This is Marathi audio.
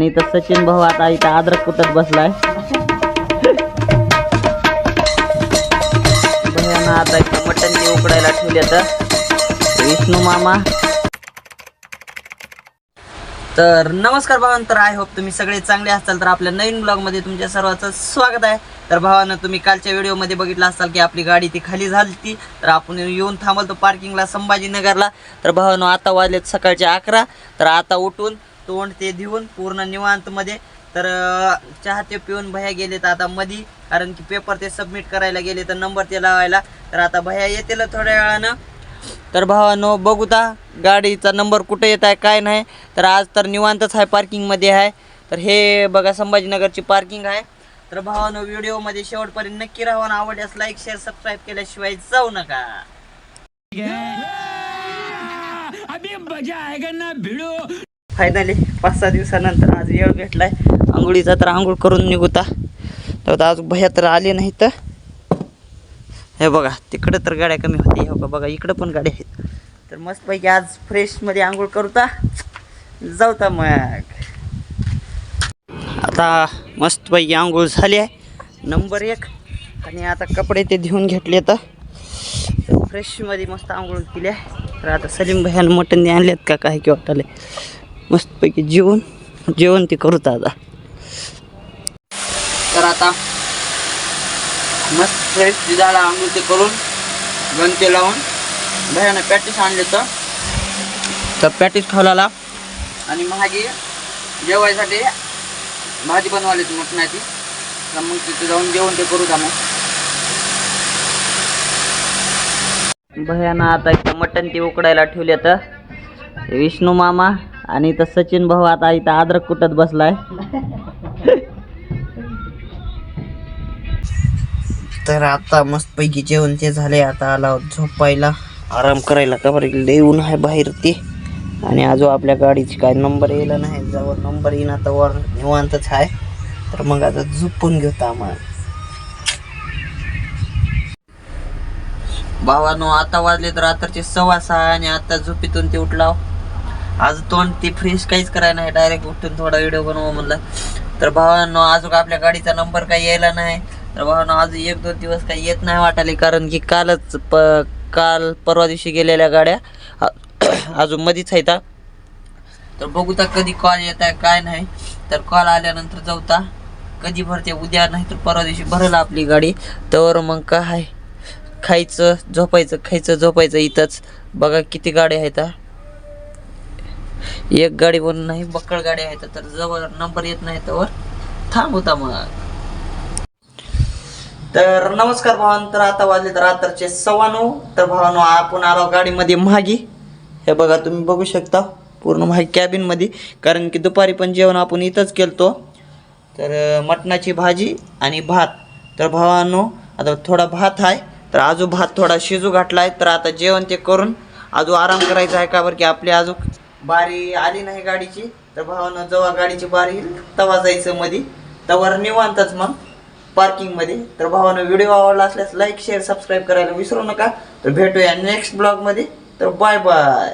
आणि तर सचिन भाऊ आता इथं अद्रक कुटत बसलाय. भयानं आता इथं मटण उकडायला ठेवले तर विष्णू मामा. तर नमस्कार भावांनो, तर आय होप तुम्ही सगळे चांगले असाल. तर आपल्या नवीन ब्लॉगमध्ये तुमच्या सर्वांचं स्वागत आहे. तर भावानं तुम्ही कालच्या व्हिडिओमध्ये बघितलं असाल की आपली गाडी ती खाली झाली, तर आपण येऊन थांबलतो पार्किंगला संभाजीनगरला. तर भावानं आता वाजलेत सकाळचे 11. तर आता उठून तोंड ते धुवून पूर्ण निवांतमध्ये तर चहा ते पिऊन भया गेलेत आता मधी, कारण की पेपर ते सबमिट करायला गेले तर नंबर ते लावायला. तर आता भया येतील थोड्या वेळानं. तर भावानो बघूता गाडीचा नंबर कुठे येत आहे काय नाही. तर आज तर निवांतच आहे, पार्किंगमध्ये आहे. तर हे बघा संभाजीनगरची पार्किंग आहे. तर भावानो व्हिडिओमध्ये शेवटपर्यंत नक्की राहा आणि आवडल्यास लाईक शेअर सबस्क्राईब केल्याशिवाय जाऊ नका. अभी मजा आएगा ना भिडो. फायनली 5-6 दिवसानंतर आज वेळ भेटलाय आंघोळीचा. तर आंघोळ करून निघूता. तर आज भया तर आले नाही. तर हे बघा तिकडे तर गाड्या कमी होते, हे बघा इकडं पण गाड्या आहेत. तर मस्तपैकी आज फ्रेशमध्ये आंघोळ करूता जाऊता. मग आता मस्तपैकी आंघोळ झाली आहे नंबर 1. आणि आता कपडे ते धुवून घेतले तर फ्रेशमध्ये मस्त आंघोळ केली आहे. तर आता सलीम भैयानं मटण आणलेत का काय की वाटले. मस्तपैकी जेवण ते करूता आता. तर आता मस्त फ्रेश झाला आंघोळ ते करून गणते लावून भयानं पॅटीस आणले. तर पॅटीस खावला आणि मागे जेवायसाठी भाजी बनवायला मटणाची. तर मग तिथे जाऊन जेवण ते करू का. मग भयानं आता इथं मटण ते उकडायला ठेवले. तर विष्णू मामा आणि इथं सचिन भाऊ आता इथं अद्रक कुटत बसलाय. तर आता मस्तपैकी जेवण ते झाले. आता आला झोपायला आराम करायला. का बरं लय ऊन आहे बाहेर ते. आणि आजो आपल्या गाडीची काय नंबर यायला नाही. जवळ नंबर येईन आता वर निवांतच आहे. तर मग आता झोपून घेतो आम्हाला. भावानो आता वाजले तर रात्रीचे 6:15 आणि आता झोपेतून ते उठला. आज तोंड ते फ्रेश काहीच करायला नाही, डायरेक्ट उठून थोडा व्हिडिओ बनवा म्हणलं. तर भावानो अजून आपल्या गाडीचा नंबर काही यायला नाही. तर भावानो आज 1-2 दिवस काही येत नाही वाटाले, कारण की काल परवा दिवशी गेलेल्या गाड्या अजून मधीच आहेत. तर बघूता कधी कॉल येत आहे काय नाही. तर कॉल आल्यानंतर जाऊता कधी भरते, उद्या नाही तर परवा दिवशी भरला आपली गाडी. तर मग काय खायचं झोपायचं इथंच. बघा किती गाड्या आहेत. एक गाडी बनून नाही बक्कळ गाडी आहेत. तर जवळ नंबर येत नाही तर थांबवता मग. तर नमस्कार भावांनो, तर आता वाजले तर रात्रीचे 9:15. तर भावानो आपण आलो गाडीमध्ये मागी. हे बघा तुम्ही बघू शकता पूर्ण मागी कॅबिन मध्ये, कारण की दुपारी पण जेवण आपण इथंच केलतो. तर मटणाची भाजी आणि भात. तर भावानो आता थोडा भात आहे, तर आजू भात थोडा शिजू घातलाय. तर आता जेवण ते करून आजू आराम करायचा आहे. का बरं की आपली आजू बारी आली नाही गाडीची. तर भावानं जेव्हा गाडीची बारी तवा जायचं मध्ये, तवर निवांतच मग पार्किंग मध्ये. तर भावानं व्हिडिओ आवडला असल्यास लाईक शेअर सबस्क्राईब करायला विसरू नका. तर भेटूया नेक्स्ट ब्लॉग मध्ये. तर बाय बाय.